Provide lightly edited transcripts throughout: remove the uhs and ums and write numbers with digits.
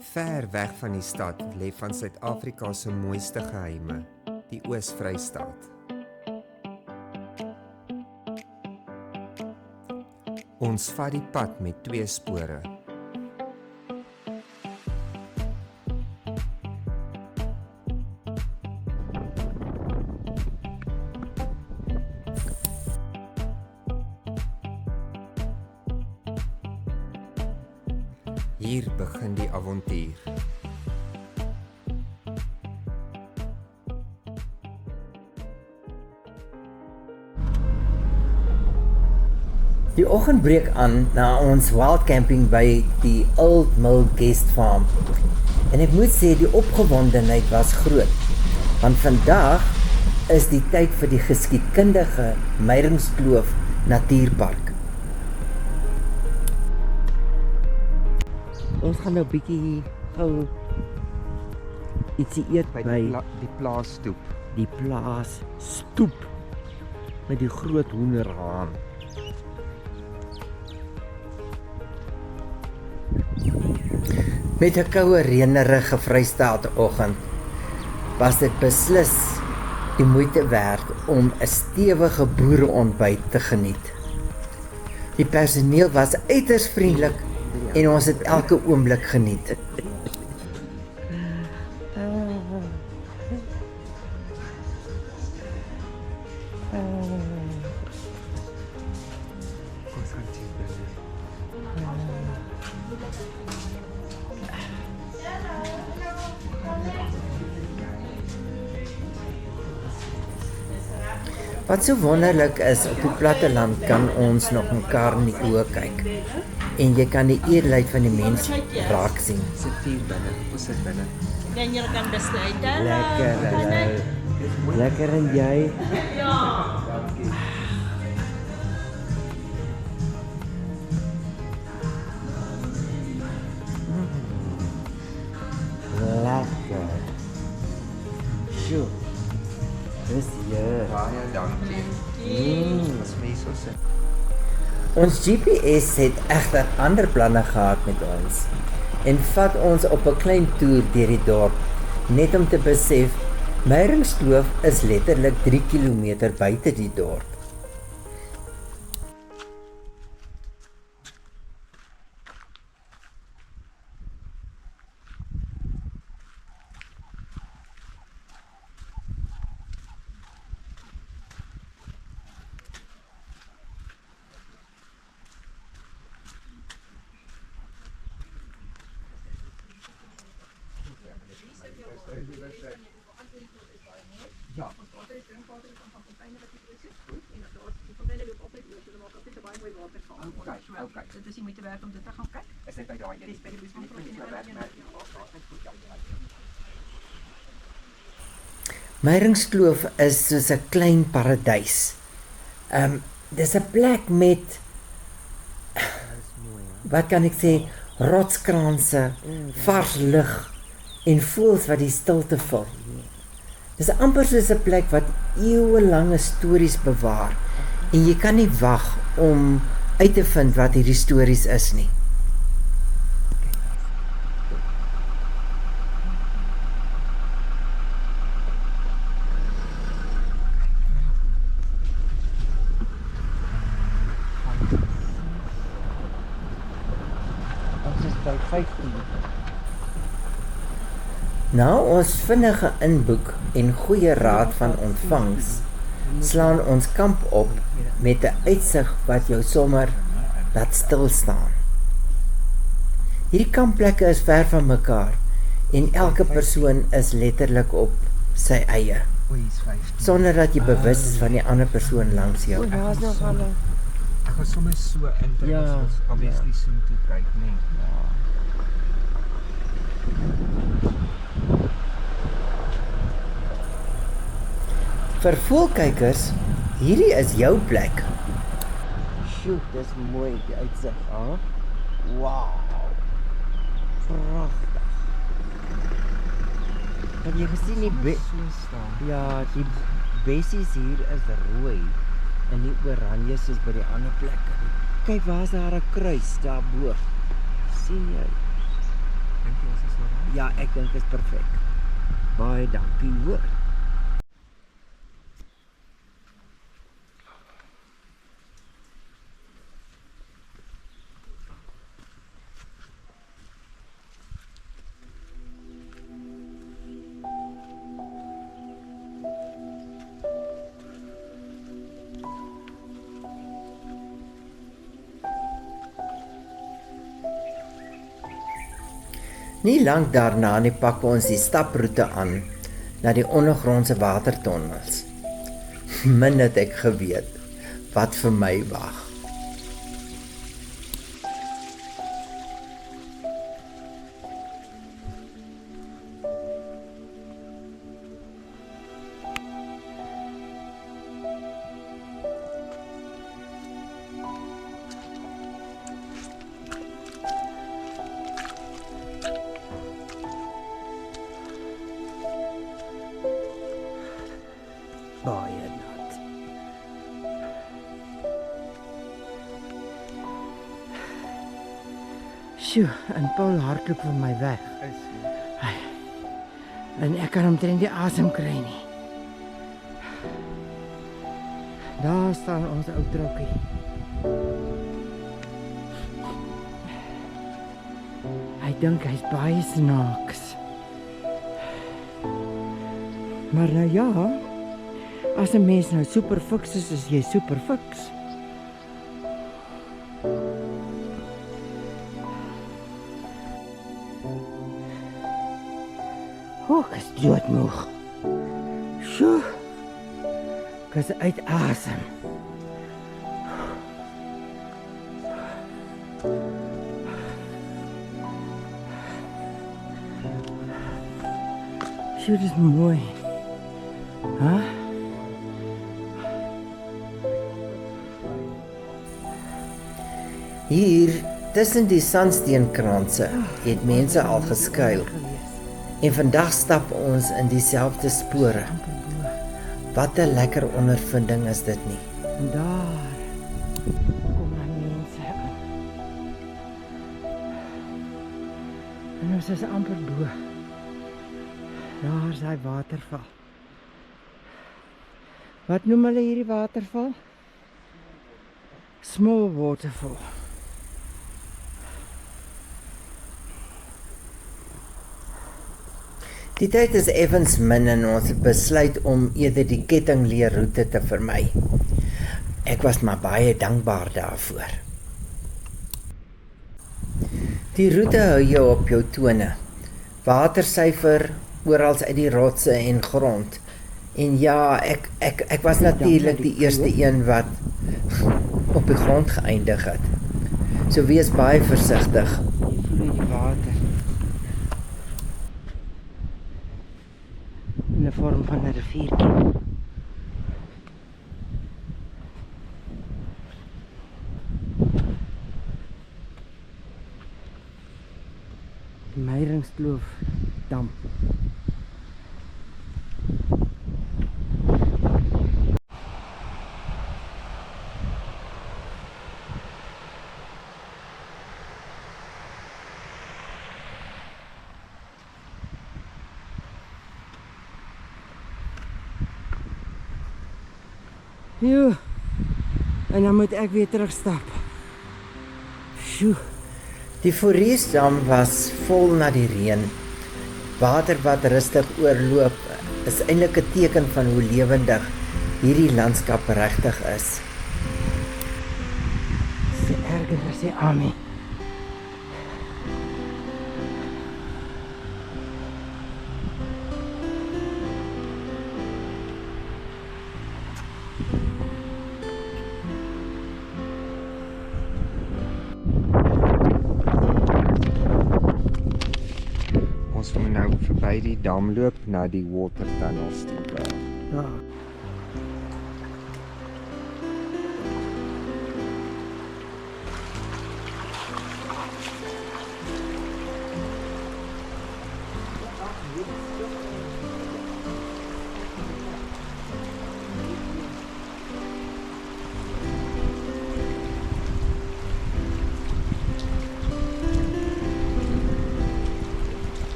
Ver weg van die stad lê van Suid-Afrika se mooiste geheime, die Oos-Vrystaat. Ons vat die pad met 2 spore. Hier begin die avontuur. Die oggend breek aan na ons wild camping by die Old Mill Guest Farm. En ek moet sê die opgewondenheid was groot, want vandag is die tyd vir die geskiedkundige Meyringskloof Natuurpark. Ons gaan nou bietjie gou ietsie eet by die plaasstoep. Die plaasstoep met die groot hoenderhaan. Met 'n koue reënerige Vrystaatoggend was dit beslis die moeite werd om 'n stewige boereontbyt te geniet. Die personeel was uiters vriendelik en ons het elke oomblik geniet. Wat so wonderlik is, op die platteland kan ons nog mekaar in die oë kyk en jy kan die eerlikheid van die mens raak sien. Sit hier binne, ons sit binne. Dan jy kan besluit. Lekker, lekker en jy? Lekker. Sjoe. Dis hier. Baie dankie. As mens so sit. Ons GPS het egter ander planne gehad met ons en vat ons op 'n klein toer deur die dorp, net om te besef, Meyringskloof is letterlik 3 km buite die dorp. Okay. Dit is nie moeite werd om dit te gaan kyk. Is dit by daai een? Meyringskloof is soos 'n klein paradys. Dis 'n plek met, wat kan ek sê, rotskranse, vars lug en voëls wat die stilte vul. Dis amper soos 'n plek wat eeuelange stories bewaar en jy kan nie wag om uit te vind wat hierdie stories is nie. Ons is by 15. Nou ons vinnige inboek en goeie raad van ontvangs, slaan ons kamp op met 'n uitsig wat jou sommer laat stil staan. Hierdie kampplekke is ver van mekaar en elke persoon is letterlik op sy eie, sonder dat jy bewus is van die ander persoon langs jou. Waar is nog hulle? Ek gaan sommer so in ons obviously soon toe kyk, nee. Vir voelkykers, hierdie is jou plek. Sjoe, dis mooi die uitsig, hè? Wow. Pragtig. Heb jy gesien die bessies hier is rooi en nie oranje soos by die ander plekke nie. Kyk, waar is daar 'n kruis daarbo? Sien jy? Dink Ja, ek dink dit is perfek. Baie dankie hoor. Nie lank daarna nie pak ons die staproete aan na die ondergrondse watertonnels. Min het ek geweet wat vir my wag. Baie nat. Sjoe, en Paul hardloop van my weg. En ek kan omtrent die asem kry nie. Daar staan ons ou trokkie. Hy dink hy's baie snaaks. Maar nou ja, as 'n mens nou super fiks is jy super fiks. Ek is doodmoeg. Sjoe, ek is uit asem. Sjoe, dit is mooi. Huh? Hier, tussen die sandsteenkranse, het mense al geskuil. En vandag stap ons in dieselfde spore. Wat 'n lekker ondervinding is dit nie. En daar kom dan mense aan. En ons is amper bo. Daar is hy waterval. Wat noem hulle hierdie waterval? Small waterfall. Die tyd is effens min en ons besluit om eerder die kettingleerroete te vermy. Ek was maar baie dankbaar daarvoor. Die roete hou jou op jou tone. Watersyfer oral uit die rotse en grond. En ja, ek was natuurlik die eerste een wat op die grond geëindig het. So wees baie versigtig. Vloei die water. In 'n vorm van 'n riviertjie. Die Meyringskloof dam. Jo, en dan moet ek weer terugstap. Sjoe. Die Fouriesdam was vol na die reën. Water wat rustig oorloop is eintlik 'n teken van hoe lewendig hierdie landskap regtig is. Dis erger as die Ami. Ons moet nou verby die dam loop na die water tunnels toe. Ja.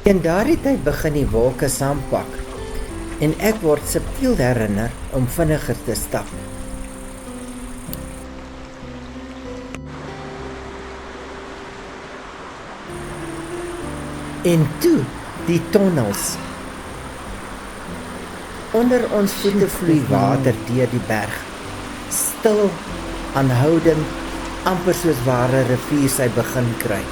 In daardie tyd begin die wolke saampak en ek word subtiel herinner om vinniger te stap. En toe die tonnels. Onder ons voete vloei water deur die berg. Stil, aanhoudend, amper soos ware rivier sy begin kry.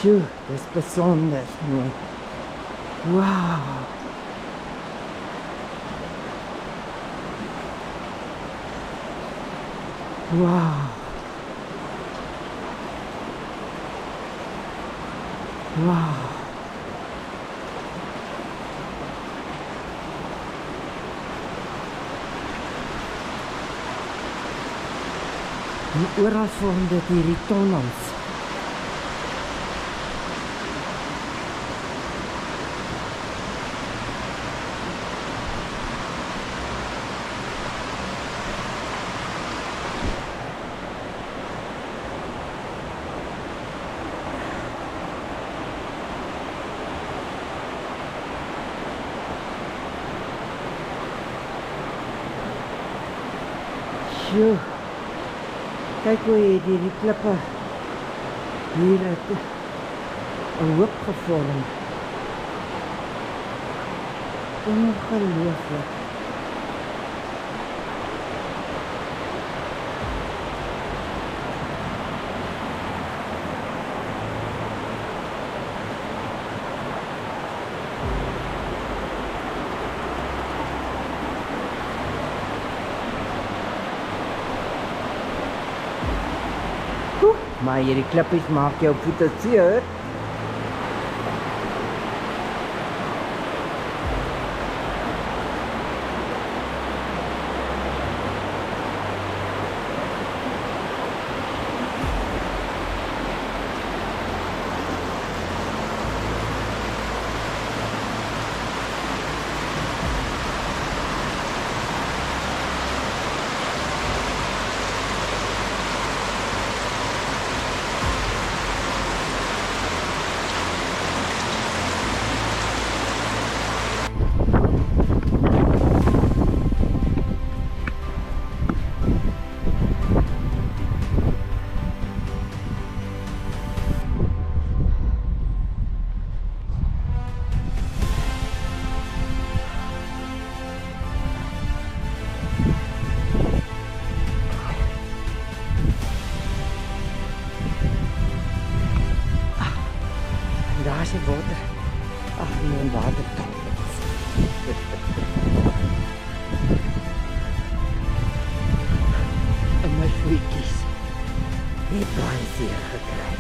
Sjoe, dis besonder, nee. Wow. Wow. Wow. En oral vorm dit hierdie tonnels. Sjoe, kyk hoe het die klippe hier het 'n hoop gevorm. Ongelooflik. Maar hierdie klippies maak jou voete seer. Daar is het water. Ach nee, een watertap. En my voetjies het baie seer gekry.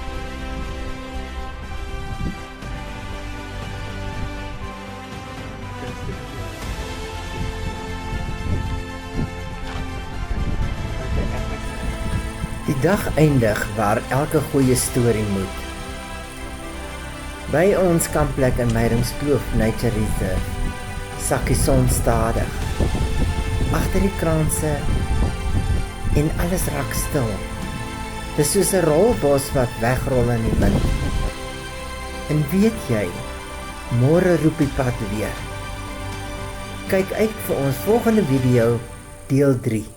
Die dag eindig waar elke goeie storie moet. By ons kampplek in Meyringskloof Nature Reserve sak die son stadig. Agter die kraanse en alles raak stil. Dis soos 'n rolbos wat wegrol in die wind. En weet jy, môre roep die pad weer. Kyk uit vir ons volgende video, deel 3.